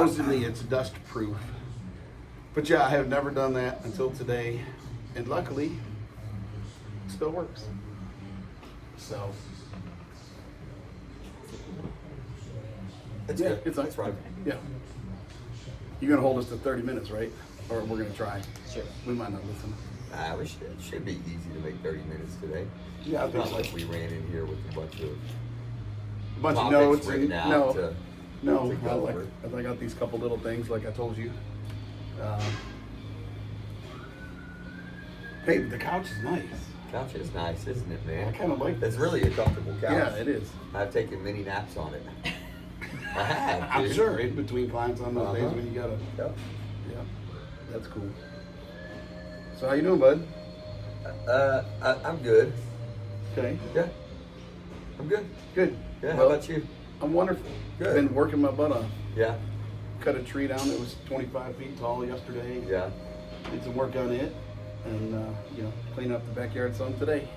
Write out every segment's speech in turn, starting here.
Supposedly it's dust proof. But yeah, I have never done that until today. And luckily, it still works. So, It's yeah, good. it's That's right. Yeah. You're going to hold us to 30 minutes, right? Or we're going to try. Sure. We might not listen. We should be easy to make 30 minutes today. Yeah, I It's think not so. like we ran in here with a bunch of A bunch of topics notes. written And, out no, to no. go over. I got these couple little things like I told you. Hey, the couch is nice. couch is nice, isn't it, man? I kind of like It's really a comfortable couch. Yeah, it is. I've taken many naps on it. I have. I'm dude. sure in between clients on those days Uh-huh. when you gotta. Yep. Yeah, that's cool. So how you doing, bud? I'm good. Okay, Yeah. I'm good. good. Yeah. Well, How about you? I'm wonderful. Good. Been working my butt off. Yeah. Cut a tree down that was 25 feet tall yesterday. Yeah. Did some work on it, and clean up the backyard some today.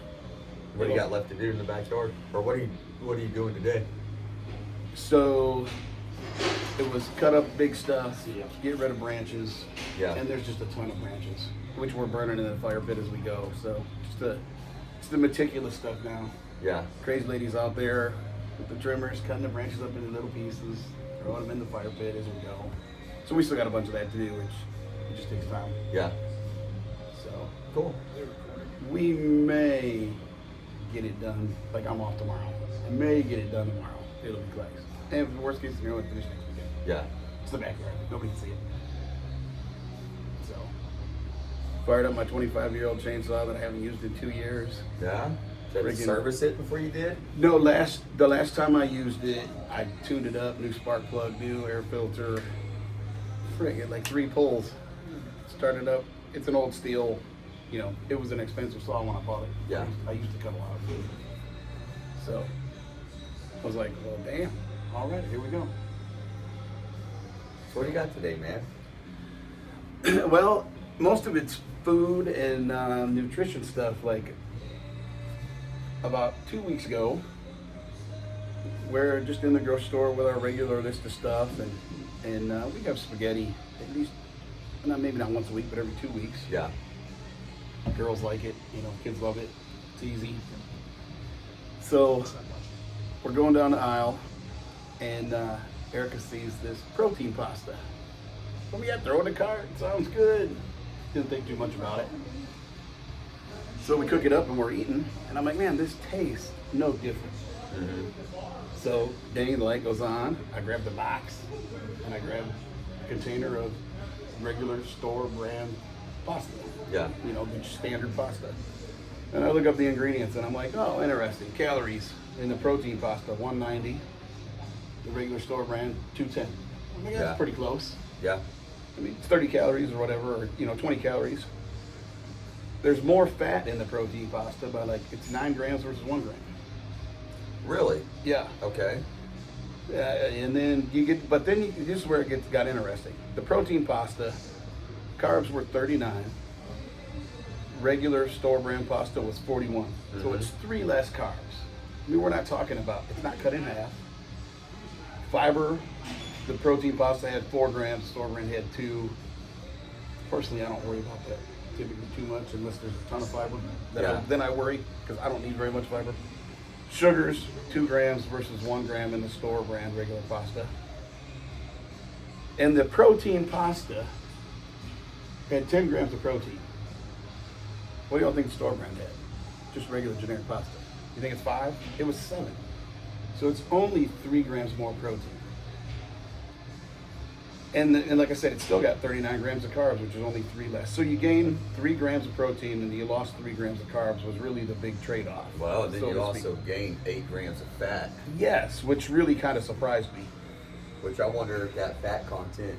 What do you got left to do in the backyard? Or what are you doing today? So it was cut up big stuff, get rid of branches, Yeah. and there's just a ton of branches, which we're burning in the fire pit as we go. So it's the meticulous stuff now. Yeah. Crazy ladies out there with the trimmers, cutting the branches up into little pieces, throwing them in the fire pit as we go. So we still got a bunch of that to do, which it just takes time. Yeah. So Cool. we may get it done. Like I'm off tomorrow. I may get it done tomorrow. It'll be close. And if the worst case scenario, it's finish next weekend. Yeah. It's the backyard. Nobody can see it. So fired up my 25-year-old chainsaw that I haven't used in 2 years. Yeah. Did you Friggin- service it before you did? No, the last time I used it, I tuned it up, new spark plug, new air filter. Friggin' like 3 pulls. Started up. It's an old steel. It was an expensive saw when I bought it. Yeah. I used to cut a lot of wood. So I was like, well, damn. All right, here we go. So what do you got today, man? Well, most of it's food and nutrition stuff. Like about 2 weeks ago, we're just in the grocery store with our regular list of stuff, and we have spaghetti at least, maybe not once a week, but every 2 weeks. Yeah. Girls like it, kids love it. It's easy. So we're going down the aisle, and Erica sees this protein pasta. So we throw it in the cart. Sounds good. Didn't think too much about it. So we cook it up and we're eating, and I'm like, man, this tastes no different. Mm-hmm. So dang, the light goes on. I grab the box, and I grab a container of regular store brand pasta. Yeah. The standard pasta. And I look up the ingredients, and I'm like, oh, interesting. Calories in the protein pasta, 190. The regular store brand, 210. I think that's Yeah. pretty close. Yeah. I mean, it's 30 calories or whatever, or 20 calories. There's more fat in the protein pasta by it's 9 grams versus 1 gram. Really? Yeah. Okay. And then this is where it got interesting. The protein pasta, carbs were 39. Regular store brand pasta was 41. So Mhm. it's 3 less carbs. I mean, we're not talking about, it's not cut in half. Fiber, the protein pasta had 4 grams, store brand had 2. Personally, I don't worry about that typically too much unless there's a ton of fiber. Then I worry because I don't need very much fiber. Sugars, 2 grams versus 1 gram in the store brand regular pasta. And the protein pasta had 10 grams of protein. What do y'all think the store brand had? Just regular generic pasta. You think it's 5? It was 7. So it's only 3 grams more protein. And like I said, it's still got 39 grams of carbs, which is only 3 less. So you gain 3 grams of protein and you lost 3 grams of carbs was really the big trade-off. Well, then so you to also speak. gained 8 grams of fat, Yes, which really kind of surprised me. which I wonder if that fat content,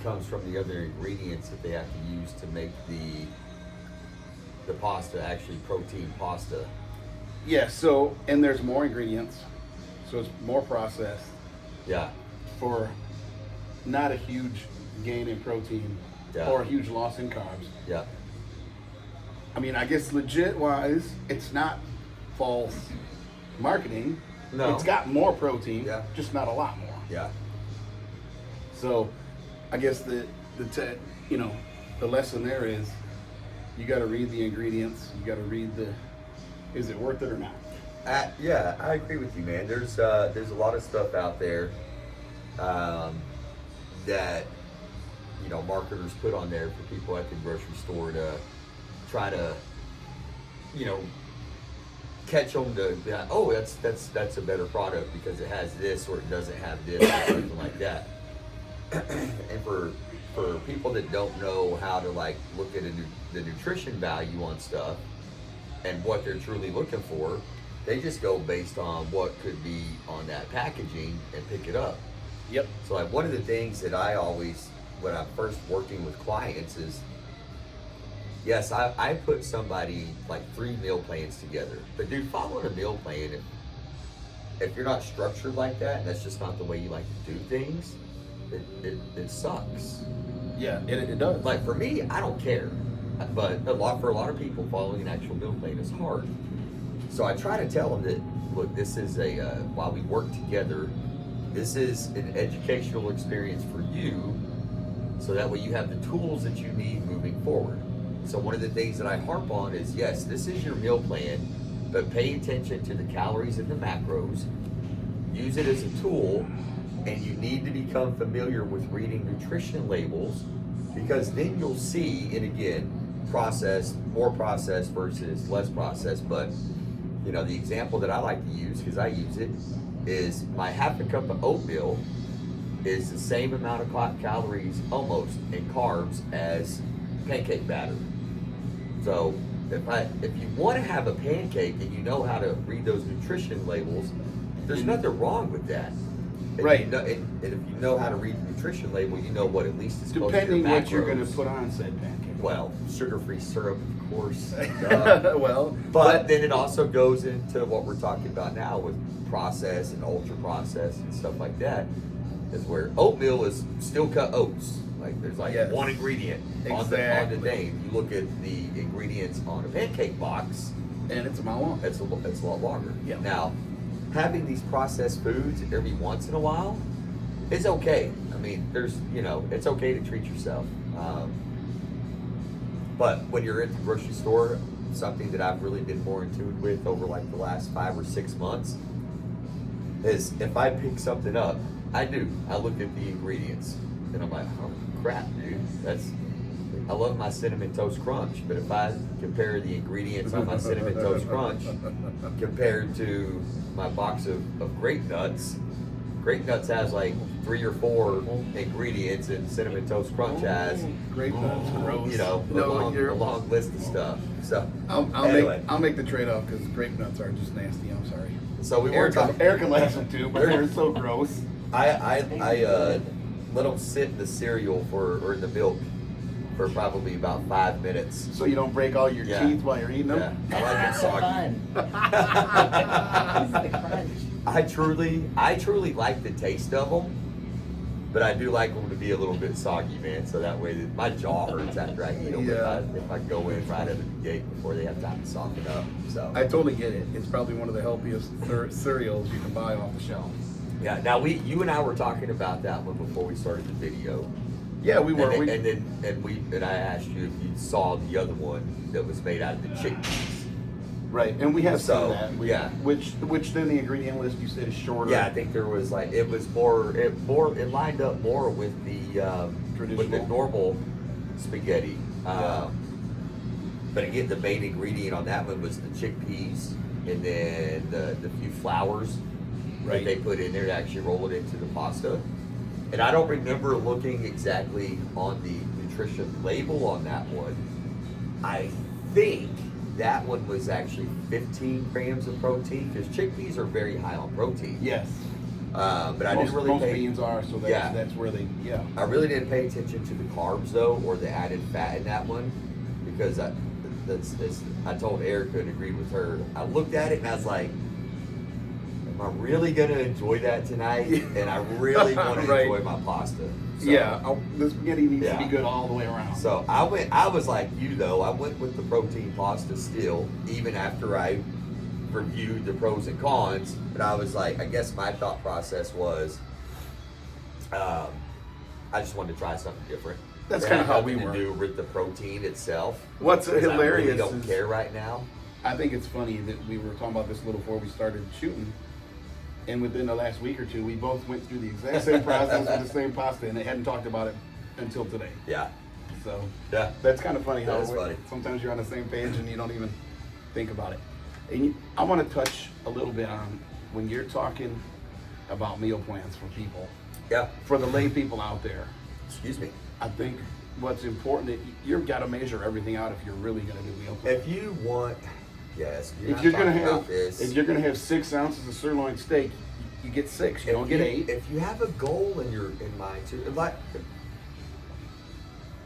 comes from the other ingredients that they have to use to make the pasta actually protein pasta. Yes, so, and there's more ingredients. So it's more processed Yeah. for not a huge gain in protein Yeah. or a huge loss in carbs. Yeah. I mean, I guess legit wise, it's not false marketing. No. It's got more protein, Yeah. just not a lot more. Yeah. So, I guess the lesson there is, you got to read the ingredients. You got to read is it worth it or not? Yeah, I agree with you, man. There's a lot of stuff out there that marketers put on there for people at the grocery store to try to catch them to be like, oh, that's a better product because it has this or it doesn't have this or something like that. And for people that don't know how to like look at the nutrition value on stuff and what they're truly looking for, they just go based on what could be on that packaging and pick it up. Yep. So like one of the things that I always, when I'm first working with clients is, yes, I put somebody like 3 meal plans together. But dude, following a meal plan, if you're not structured like that, and that's just not the way you like to do things, it sucks. Yeah, it does. Like for me, I don't care. But for a lot of people, following an actual meal plan is hard. So I try to tell them that, look, this is while we work together, this is an educational experience for you, so that way you have the tools that you need moving forward. So one of the things that I harp on is, yes, this is your meal plan, but pay attention to the calories and the macros. Use it as a tool, and you need to become familiar with reading nutrition labels, because then you'll see, and again, more processed versus less processed. But the example that I like to use, because I use it, is my half a cup of oatmeal is the same amount of calories almost and carbs as pancake batter. So if you want to have a pancake and you know how to read those nutrition labels, there's nothing wrong with that. Right. And if you know how to read the nutrition label, you know what at least is close to your depending what you're macros. going to put on said pancake. Well, sugar-free syrup, of course. Well, But then it also goes into what we're talking about now with processed and ultra processed and stuff like that, is where oatmeal is steel cut oats. Like there's like Yes. one ingredient on the Exactly. name. You look at the ingredients on a pancake box, and it's a mile long. it's a lot longer. Yeah. Now, having these processed foods every once in a while is okay. I mean, it's okay to treat yourself. But when you're at the grocery store, something that I've really been more in tune with over like the last 5 or 6 months is, if I pick something up, I look at the ingredients and I'm like, oh crap, dude, I love my Cinnamon Toast Crunch, but if I compare the ingredients on my Cinnamon Toast Crunch compared to my box of Grape Nuts has like 3 or 4 ingredients, and Cinnamon Toast Crunch has Grape nuts, gross. a long list of stuff. So I'll make the trade off, because grape nuts are just nasty. I'm sorry. So we were talking. Erica likes them too, but they're so gross. I let them sit in the cereal or in the milk for probably about 5 minutes. So you don't break all your Yeah. teeth while you're eating them. Yeah, I like them soggy. This is the crunch. I truly like the taste of them, but I do like them to be a little bit soggy, man. So that way my jaw hurts after I eat them. Yeah. If I go in right out of the gate before they have time to soften up. So I totally get it. It's probably one of the healthiest cereals you can buy off the shelf. yeah. Now you and I were talking about that one before we started the video. Yeah, we were. And I asked you if you saw the other one that was made out of the chickpeas. Right, and we have So, seen that. yeah. Which then the ingredient list you said is shorter. Yeah, I think there was like it lined up more with the normal spaghetti. Yeah. But again, the main ingredient on that one was the chickpeas, and then the few flours that they put in there to actually roll it into the pasta. And I don't remember looking exactly on the nutrition label on that one. I think that one was actually 15 grams of protein, because chickpeas are very high on protein. Yes. But I didn't really most pay. beans are, so that's where they. Yeah. I really didn't pay attention to the carbs though, or the added fat in that one, because I told Erica and agreed with her. I looked at it and I was like, am I really gonna enjoy that tonight? And I really want to Right. enjoy my pasta. So, The spaghetti needs to be Yeah. good all the way around. So I was like you though. I went with the protein pasta still, even after I reviewed the pros and cons. But I was like, I guess my thought process was, I just wanted to try something different. That's It kinda had how we nothing work. to do with the protein itself. What's because I really hilarious don't is- care right now. I think it's funny that we were talking about this a little before we started shooting, and within the last week or two, we both went through the exact same process with the same pasta, and they hadn't talked about it until today. Yeah. So Yeah. that's kind of funny how That is funny. sometimes you're on the same page and you don't even think about it. And I want to touch a little bit on when you're talking about meal plans for people, Yeah. for the lay people out there. Excuse me. I think what's important that you've got to measure everything out if you're really going to do meal plans. If you want, yes, If you're gonna talking about have, this. if you're gonna have 6 ounces of sirloin steak, you get 6. You don't get 8. If you have a goal in mind too, like,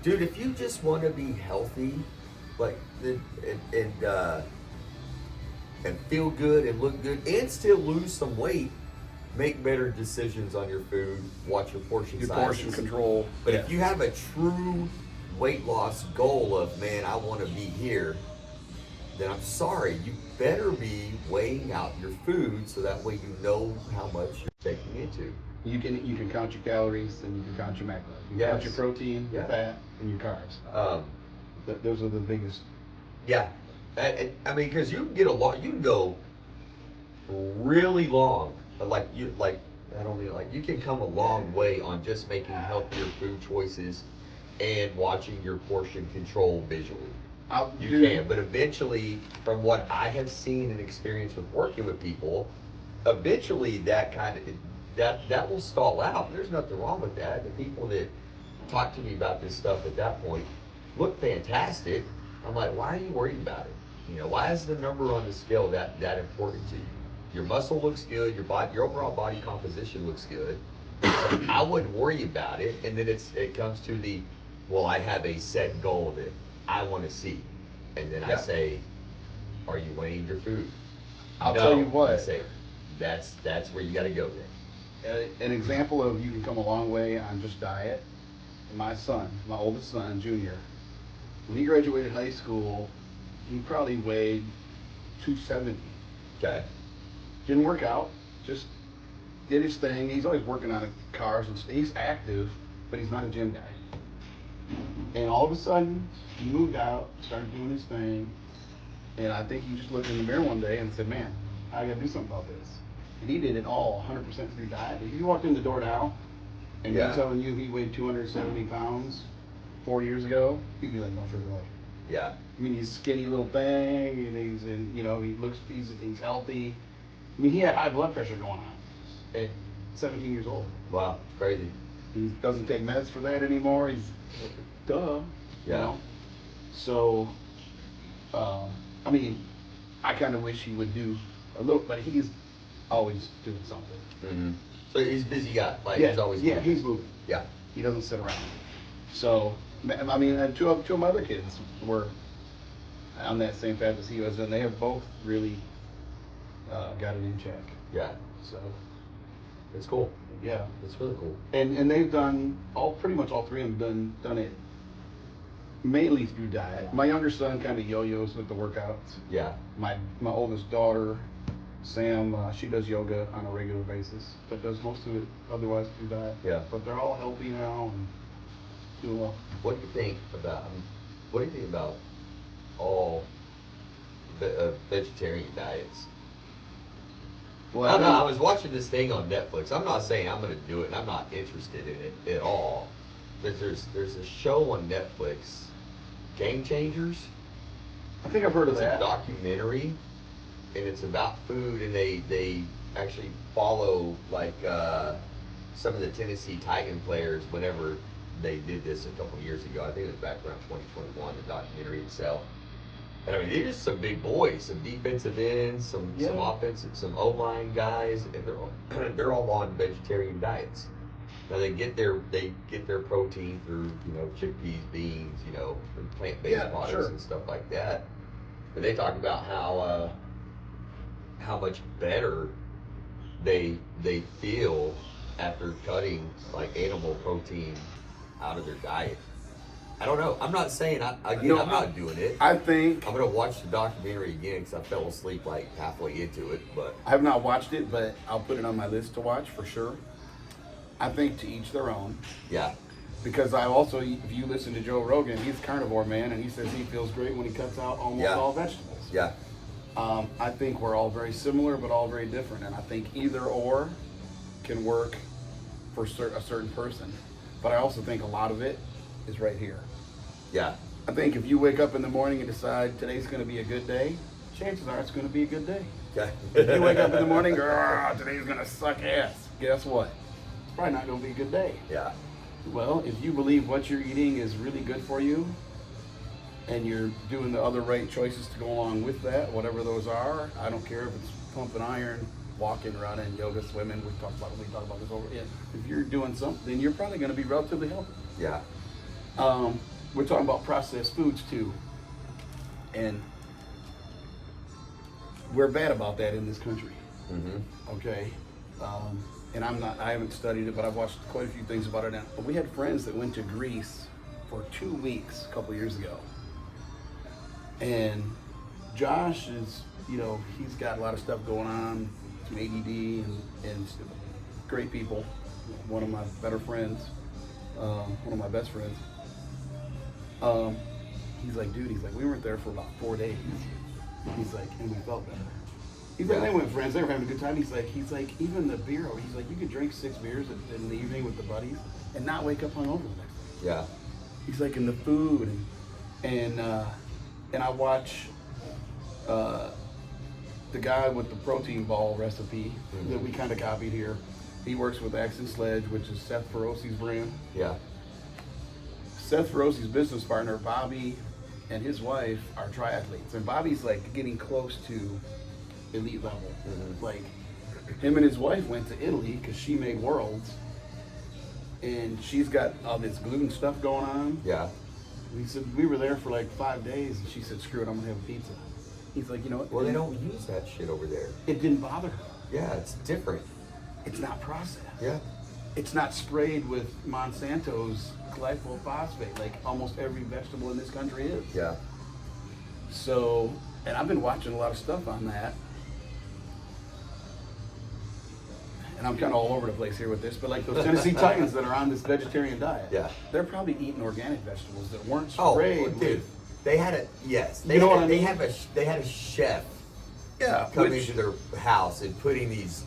dude, if you just want to be healthy, like, and feel good and look good and still lose some weight, make better decisions on your food. Watch your portion Your sizes. portion control. But Yeah. if you have a true weight loss goal of, man, I want to be here, then I'm sorry, you better be weighing out your food so that way you know how much you're taking into. You can count your calories and you can count your macros. You can count your Yes. protein, your Yeah. fat, and your carbs. Those are the biggest. Yeah, I mean, because you can get you can go really long. Like I don't mean like you can come a long way on just making healthier food choices and watching your portion control visually. You can, but eventually, from what I have seen and experienced with working with people, eventually that will stall out. There's nothing wrong with that. The people that talk to me about this stuff at that point look fantastic. I'm like, why are you worried about it? You know, why is the number on the scale that important to you? Your muscle looks good, your overall body composition looks good. I wouldn't worry about it. And then it comes to the, well, I have a set goal that I want to see. And then I Yeah. say, are you weighing your food? I'll No. tell you what. I say, that's where you got to go then. An example of you can come a long way on just diet. My son, my oldest son, Junior, when he graduated high school, he probably weighed 270. Okay. Didn't work out, just did his thing. He's always working on cars and he's active, but he's not a gym guy. And all of a sudden, he moved out, started doing his thing, and I think he just looked in the mirror one day and said, man, I gotta do something about this. And he did it all 100% through diet. If you walked in the door now, and Yeah. he's telling you he weighed 270 pounds 4 years ago, you'd be like, no, for real. Yeah. I mean, he's a skinny little thing, and he's in, he looks, he's healthy. I mean, he had high blood pressure going on at 17 years old. Wow. Crazy. He doesn't take meds for that anymore. He's, duh, you Yeah. know? So, I mean, I kind of wish he would do a little, but he's always doing something. Mm-hmm. So he's a busy guy. Like he's always yeah, moving. he's moving. Yeah. He doesn't sit around. So, I mean, and two of my other kids were on that same path as he was, and they have both really got it in check. Yeah. So, It's cool. yeah. It's really cool. And they've done pretty much all three of them done it mainly through diet. My younger son kind of yo-yos with the workouts. Yeah. My oldest daughter, Sam, she does yoga on a regular basis, but does most of it otherwise through diet. Yeah. But they're all healthy now and doing well. What do you think about all vegetarian diets? I don't know. I was watching this thing on Netflix. I'm not saying I'm going to do it, and I'm not interested in it at all. But there's a show on Netflix, Game Changers. I think I've heard of It's a that. documentary, and it's about food, and they actually follow like some of the Tennessee Titan players whenever they did this a couple years ago. I think it was back around 2021, the documentary itself. And I mean, they're just some big boys, some defensive ends, some offensive, some O-line guys, and they're all on vegetarian diets. Now they get their protein through chickpeas, beans, and plant-based products and stuff like that. But they talk about how much better they feel after cutting like animal protein out of their diet. I don't know. I'm not saying I'm not doing it. I think I'm gonna watch the documentary again because I fell asleep like halfway into it. But I have not watched it, but I'll put it on my list to watch for sure. I think to each their own. yeah, Because I also, if you listen to Joe Rogan, he's a carnivore man, and he says he feels great when he cuts out almost all vegetables. Yeah. I think we're all very similar, but all very different, and I think either or can work for a certain person. But I also think a lot of it is right here. Yeah. I think if you wake up in the morning and decide today's going to be a good day, chances are it's going to be a good day. Okay. If you wake up in the morning, today's going to suck ass, guess what? It's probably not going to be a good day. Yeah. Well, if you believe what you're eating is really good for you, and you're doing the other right choices to go along with that, whatever those are, I don't care if it's pumping iron, walking, running, yoga, swimming, we talk about this over again. If you're doing something, then you're probably going to be relatively healthy. Yeah. We're talking about processed foods too, and we're bad about that in this country. Mm-hmm. Okay, and I haven't studied it, but I've watched quite a few things about it now. But we had friends that went to Greece for 2 weeks a couple years ago, and Josh is, he's got a lot of stuff going on, some ADD and great people. One of my better friends, one of my best friends. He's like, dude, we weren't there for about 4 days. He's like, and we felt better. He's like, they went with friends, they were having a good time. He's like, even the beer, he's like, you could drink 6 beers in the evening with the buddies and not wake up hungover the next day. Yeah. He's like, in the food and I watch the guy with the protein ball recipe that we kind of copied here. He works with Axe and Sledge, which is Seth Ferosi's brand. Yeah. Seth Ferosi's business partner, Bobby, and his wife are triathletes. And Bobby's like getting close to elite level. Mm-hmm. Like, him and his wife went to Italy because she made worlds. And she's got all this gluten stuff going on. Yeah. And he said, we were there for like 5 days. And she said, screw it, I'm going to have a pizza. He's like, you know what? Well, they don't use that shit over there. It didn't bother her. Yeah, it's different. It's not processed. Yeah. It's not sprayed with Monsanto's glyphosate like almost every vegetable in this country is. Yeah. So, and I've been watching a lot of stuff on that. And I'm kind of all over the place here with this, but like those Tennessee Titans that are on this vegetarian diet, Yeah. they're probably eating organic vegetables that weren't Oh, sprayed dude. with. They had a, yes. They You know had what I mean? They had a chef Yeah, coming which, into their house and putting these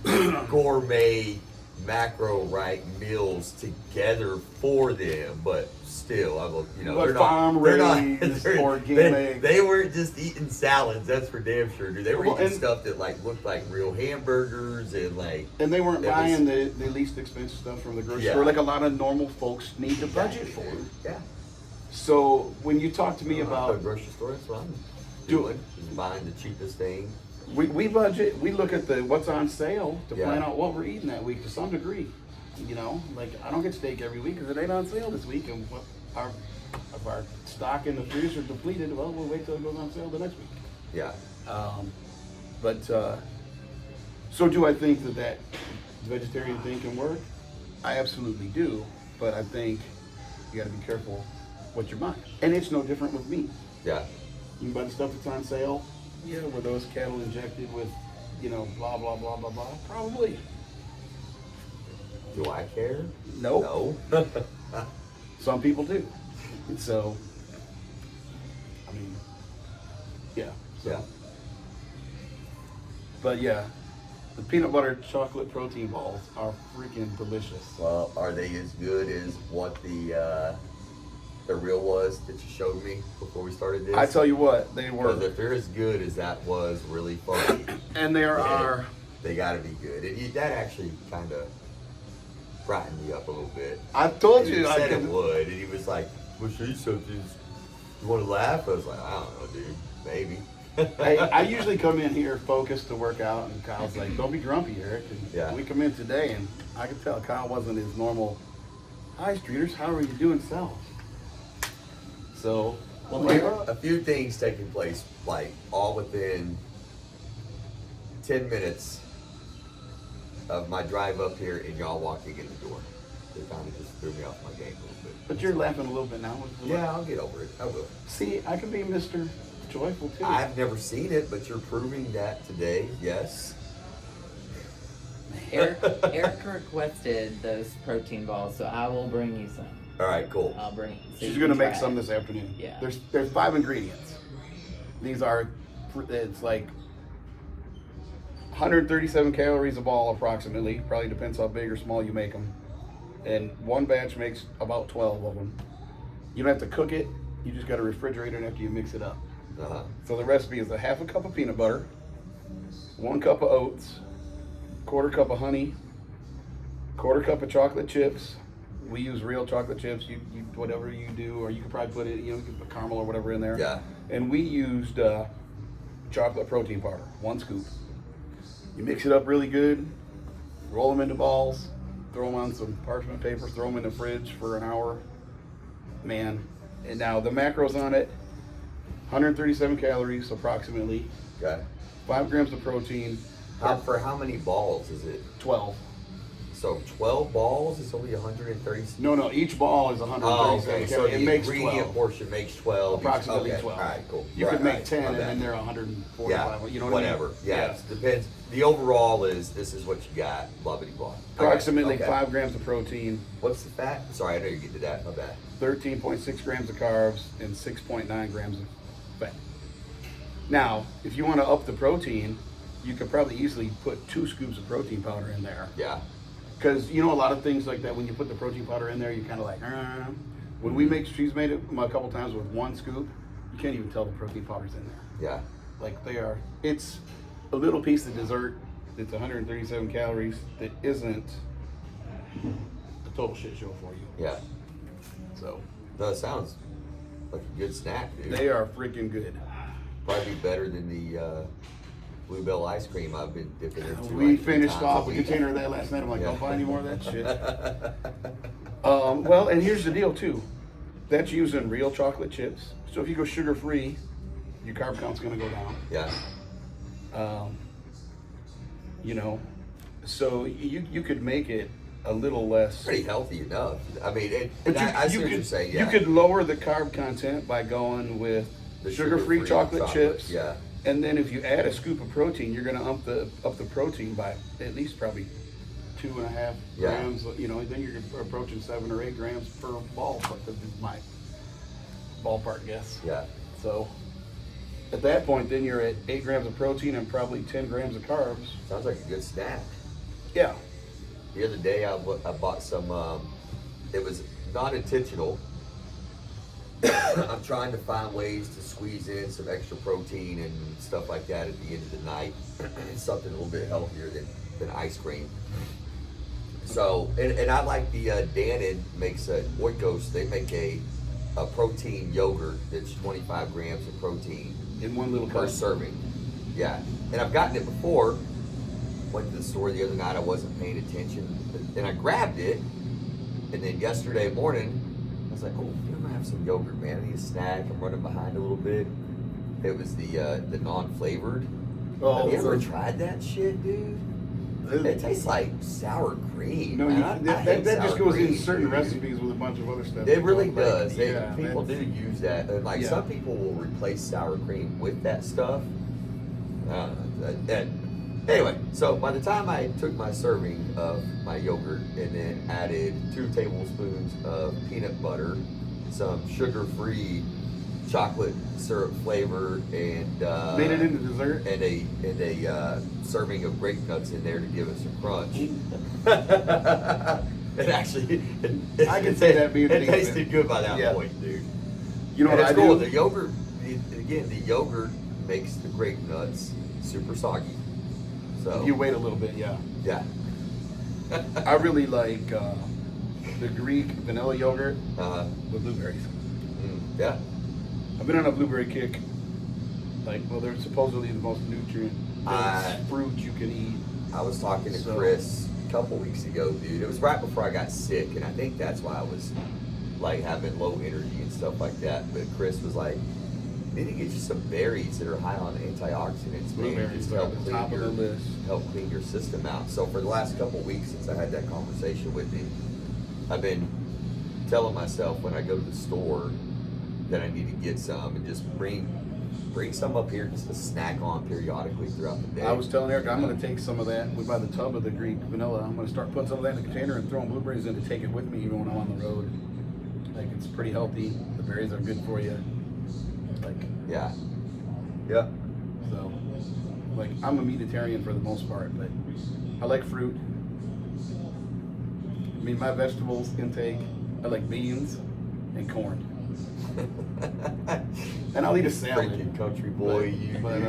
gourmet macro meals together for them, but still, But they're farm raised, organic. They weren't just eating salads. That's for damn sure, dude. They were Well, eating and- stuff that looked like real hamburgers and and they weren't It was- buying the least expensive stuff from the grocery Yeah. store like a lot of normal folks need to budget for. Yeah. So when you talk to me Go to about the grocery store, that's what I'm Do doing. Just buying the cheapest thing. We budget, we look at what's on sale to Yeah. plan out what we're eating that week to some degree. Like I don't get steak every week because it ain't on sale this week, and if our stock in the freezer depleted, well, we'll wait till it goes on sale the next week. Yeah. So do I think that vegetarian thing can work? I absolutely do, but I think you got to be careful what you're buying, and it's no different with meat. Yeah. You can buy the stuff that's on sale. Yeah, were those cattle injected with, blah, blah, blah, blah, blah? Probably. Do I care? Nope. No. Some people do. And so, yeah. So. Yeah. But yeah, the peanut butter chocolate protein balls are freaking delicious. Well, are they as good as what the real was that you showed me before we started this? I tell you what, they Because were. if they're as good as that was really funny, And there are. they got to be good. That actually kind of frightened me up a little bit. I told And you. he I said it could, would, and he was like, "Well, show you something. You want to laugh?" I was like, "I don't know, dude. Maybe." I usually come in here focused to work out, and Kyle's like, "Don't be grumpy, Eric." And Yeah. we come in today, and I could tell Kyle wasn't his normal. Hi, Streeters. How are you doing, self? So, A few things taking place, like all within 10 minutes of my drive up here and y'all walking in the door. They kind of just threw me off my game a little bit. but you're laughing a little bit now. Yeah, I'll get over it. I will. See, I can be Mr. Joyful too. I've never seen it, but you're proving that today. Yes. Eric requested those protein balls, so I will bring you some. All right, cool. I'll bring it. so She's you gonna can make try some it. this afternoon. Yeah. There's 5 ingredients. These are, it's like 137 calories a ball approximately. Probably depends how big or small you make them. And one batch makes about 12 of them. You don't have to cook it. You just got to refrigerate it after you mix it up. Uh-huh. So the recipe is a half a cup of peanut butter, 1 cup of oats, 1/4 cup of honey, 1/4 cup of chocolate chips. We use real chocolate chips. You whatever you do, or you could probably put it, you can put caramel or whatever in there. Yeah. And we used chocolate protein powder, 1 scoop. You mix it up really good, roll them into balls, throw them on some parchment paper, throw them in the fridge for an hour. Man, and now the macros on it, 137 calories approximately, Okay. 5 grams of protein, For how many balls is it? 12. So 12 balls is only 130. No, each ball is Oh, 137 okay. So calories. the It makes ingredient 12. portion makes 12. Approximately Okay. 12. All right, cool. You Right, could make right. 10 My and bad. then they're 145. Yeah, You know what whatever. I mean? Yeah, it depends. The overall is this is what you got, blah blah blah. Approximately Okay. 5 grams of protein, What's the fat? Sorry, I know you get to that. My bad. 13.6 grams of carbs, and 6.9 grams of fat. Now, if you want to up the protein, you could probably easily put 2 scoops of protein powder in there. Yeah. Because a lot of things like that, when you put the protein powder in there, you kind of like, When we make, she's made it a couple times with 1 scoop, you can't even tell the protein powder's in there. Yeah. Like they are, it's a little piece of dessert. It's 137 calories. That isn't a total shit show for you. Yeah. So No, it sounds like a good snack, dude. they are freaking good. Probably better than the Bluebell ice cream I've been dipping into. We like 3 finished times off a week. container of that last night. I'm like, Yeah. don't buy any more of that shit. Well, and here's the deal too. That's using real chocolate chips. So if you go sugar free, your carb count's gonna go down. Yeah. So you could make it a little less. Pretty healthy enough. I mean, But I see what you're saying. Yeah. You could lower the carb content by going with The sugar-free chocolate chips. Yeah. And then if you add a scoop of protein, you're gonna up the protein by at least probably 2.5 Yeah. grams. Then you're approaching 7 or 8 grams per ball. This is my ballpark guess. Yeah. So at that point, then you're at 8 grams of protein and probably 10 grams of carbs. Sounds like a good snack. Yeah. The other day I bought some, it was not intentional. I'm trying to find ways to squeeze in some extra protein and stuff like that at the end of the night. It's something a little bit healthier than ice cream. So, and I like the Dannon makes a Oikos, they make a protein yogurt that's 25 grams of protein In one little per cup. serving. Yeah, and I've gotten it before. Went to the store the other night, I wasn't paying attention, and I grabbed it, and then yesterday morning, I was like, oh, I'm gonna have some yogurt, man. I need a snack. I'm running behind a little bit. It was the non-flavored. Oh, Have you ever so- tried that shit, dude? It tastes like sour cream. No, man. I hate that just sour goes in cream, certain dude. recipes with a bunch of other stuff. It really Like, does. yeah, People do that's- use that. Like Yeah. some people will replace sour cream with that stuff. Anyway, so by the time I took my serving of my yogurt and then added 2 tablespoons of peanut butter, some sugar-free chocolate syrup flavor, and Made it into dessert. and a serving of grape nuts in there to give it some crunch. It actually, I can say that being it decent. tasted good by that Yeah. point, dude. You know And what I it's cool. do? The yogurt, the yogurt makes the grape nuts super soggy. So If you wait a little bit, yeah. yeah, I really like the Greek vanilla yogurt uh, with blueberries. yeah, I've been on a blueberry kick. They're supposedly the most nutrient fruit you can eat. I was talking to So- Chris a couple weeks ago, dude. It was right before I got sick, and I think that's why I was like having low energy and stuff like that. But Chris was like, "You need to get you some berries that are high on antioxidants, man. Blueberries Just are help at the clean top of your the list." help clean your system out." So for the last couple of weeks since I had that conversation with him, I've been telling myself when I go to the store that I need to get some and just bring some up here just to snack on periodically throughout the day. I was telling Eric, I'm going to take some of that. We buy the tub of the Greek vanilla. I'm going to start putting some of that in the container and throwing blueberries in to take it with me even when I'm on the road. pretty healthy. The berries are good for you. Like, Yeah. Yeah. so, like, I'm a meatitarian for the most part, but I like fruit. I mean, my vegetables intake, I like beans and corn. And I'll eat a salad. Freaking country boy, But,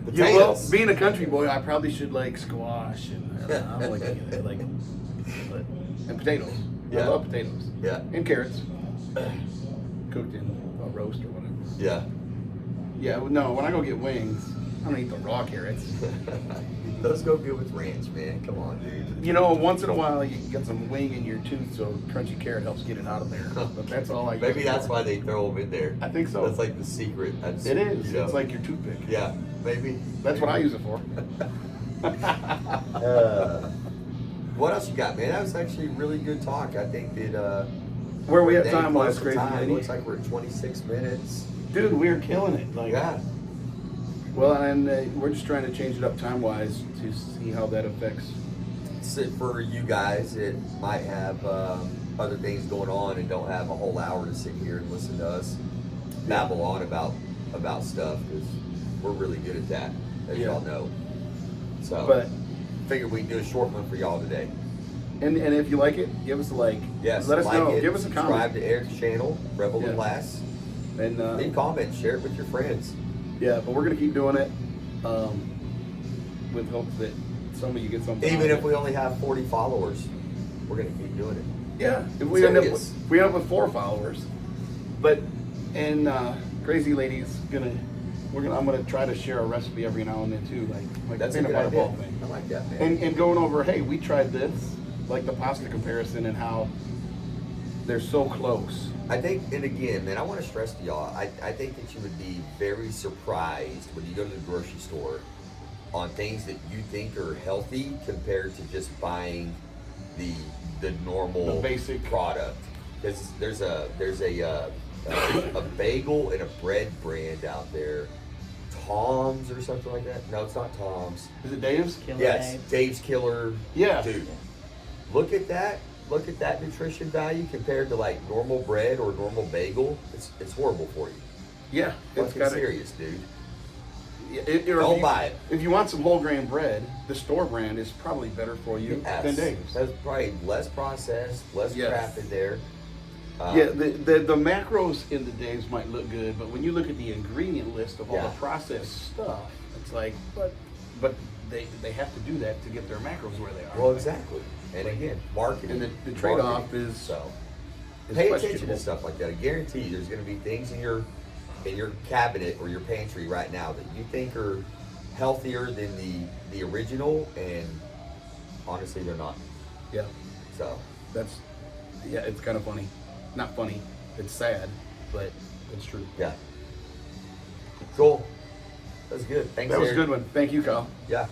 Potatoes. yeah, well, being a country boy, I probably should like squash and I don't like any of that. Like, and potatoes. I Yeah. love potatoes. Yeah. And carrots. Cooked in a roast or whatever. Yeah. Yeah, no, when I go get wings, I don't eat the raw carrots. Those go good with ranch, man. Come on, dude. You know, once in a while you get some wing in your tooth, so crunchy carrot helps get it out of there. But that's all I use. Maybe it that's for. why they throw them in there. I think so. That's like the secret. It is. You know. It's like your toothpick. Yeah, maybe. That's what I use it for. What else you got, man? That was actually a really good talk. I think that Where we at dang time close wise, to crazy time. It lady? looks like we're at 26 minutes. Dude, we're killing it. Like, Yeah. well, and we're just trying to change it up time wise to see how that affects. So for you guys that might have other things going on and don't have a whole hour to sit here and listen to us babble on about stuff, because we're really good at that, as Yeah. y'all know. So, But figured we'd do a short one for y'all today. and if you like it, give us a like. Yes, Let us like know. it, Give us a subscribe comment. to Eric's channel, Rebel Yeah. and Lass. And Leave comments, share it with your friends. yeah, but we're gonna keep doing it with hopes that some of you get something. Even out of if it. we only have 40 followers, we're gonna keep doing it. Yeah, if we end up Serious. with, if we end up with 4 followers, but and Crazy Lady's I'm gonna try to share a recipe every now and then too, like That's the a peanut good butter idea. ball thing, I like that, man. and going over, hey, we tried this, like the pasta comparison and how they're so close. I think, and again, man, I want to stress to y'all, I think that you would be very surprised when you go to the grocery store on things that you think are healthy compared to just buying the normal The basic. product. Because there's a bagel and a bread brand out there, Tom's or something like that. No, it's not Tom's. Is it Dave's? Killer Yes, Dave. Dave's Killer. Yeah. Dude, look at that. Look at that nutrition value compared to like normal bread or normal bagel. It's horrible for you. Yeah, it's Fucking got serious, dude. Don't buy it. If you want some whole grain bread, the store brand is probably better for you Yes. than Dave's. That's probably less processed, less Yes. crap in there. Yeah, the macros in the Dave's might look good, but when you look at the ingredient list of all Yeah. the processed stuff, it's like, but they have to do that to get their macros where they are. Well, exactly. And again, marketing. And the trade-off Marketing. is- so. It's Pay attention questionable. to stuff like that. I guarantee you there's going to be things in your cabinet or your pantry right now that you think are healthier than the original, and honestly, they're not. Yeah, So, it's kind of funny. Not funny. It's sad, but it's true. yeah. Cool. That was good. Thanks, That was a Eric. good one. Thank you, Kyle. Yeah.